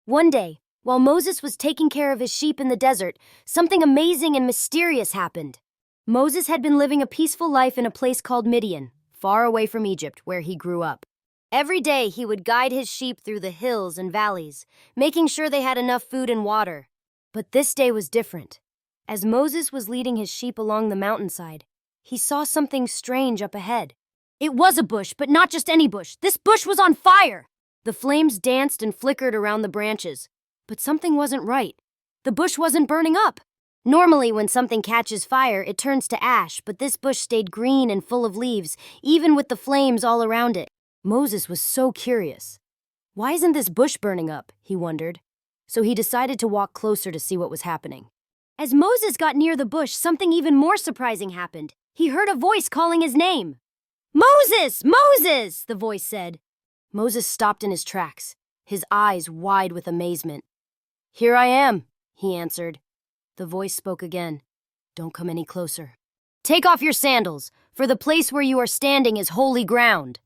One day, while Moses was taking care of his sheep in the desert, something amazing and mysterious happened. Moses had been living a peaceful life in a place called Midian, far away from Egypt, where he grew up. Every day he would guide his sheep through the hills and valleys, making sure they had enough food and water. But this day was different. As Moses was leading his sheep along the mountainside, he saw something strange up ahead. It was a bush, but not just any bush. This bush was on fire! The flames danced and flickered around the branches, but something wasn't right. The bush wasn't burning up. Normally, when something catches fire, it turns to ash, but this bush stayed green and full of leaves, even with the flames all around it. Moses was so curious. Why isn't this bush burning up? He wondered. So he decided to walk closer to see what was happening. As Moses got near the bush, something even more surprising happened. He heard a voice calling his name. "Moses! Moses!" the voice said. Moses stopped in his tracks, his eyes wide with amazement. "Here I am," he answered. The voice spoke again. "Don't come any closer. Take off your sandals, for the place where you are standing is holy ground."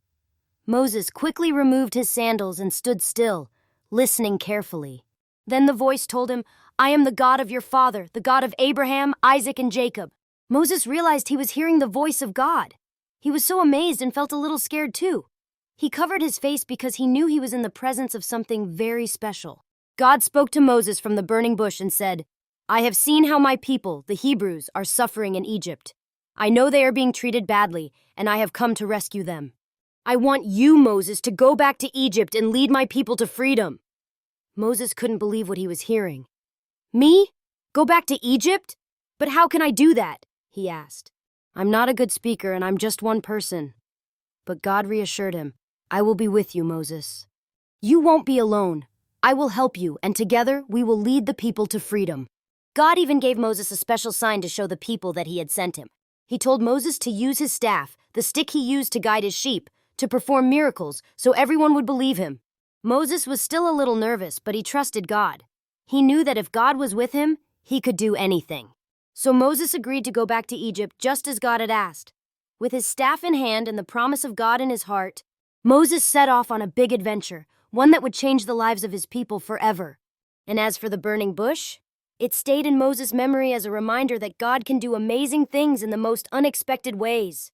Moses quickly removed his sandals and stood still, listening carefully. Then the voice told him, "I am the God of your father, the God of Abraham, Isaac, and Jacob." Moses realized he was hearing the voice of God. He was so amazed and felt a little scared too. He covered his face because he knew he was in the presence of something very special. God spoke to Moses from the burning bush and said, "I have seen how my people, the Hebrews, are suffering in Egypt. I know they are being treated badly, and I have come to rescue them. I want you, Moses, to go back to Egypt and lead my people to freedom." Moses couldn't believe what he was hearing. "Me? Go back to Egypt? But how can I do that?" he asked. "I'm not a good speaker and I'm just one person." But God reassured him, "I will be with you, Moses. You won't be alone. I will help you, and together we will lead the people to freedom." God even gave Moses a special sign to show the people that he had sent him. He told Moses to use his staff, the stick he used to guide his sheep, to perform miracles so everyone would believe him. Moses was still a little nervous, but he trusted God. He knew that if God was with him, he could do anything. So Moses agreed to go back to Egypt just as God had asked. With his staff in hand and the promise of God in his heart, Moses set off on a big adventure, one that would change the lives of his people forever. And as for the burning bush, it stayed in Moses' memory as a reminder that God can do amazing things in the most unexpected ways.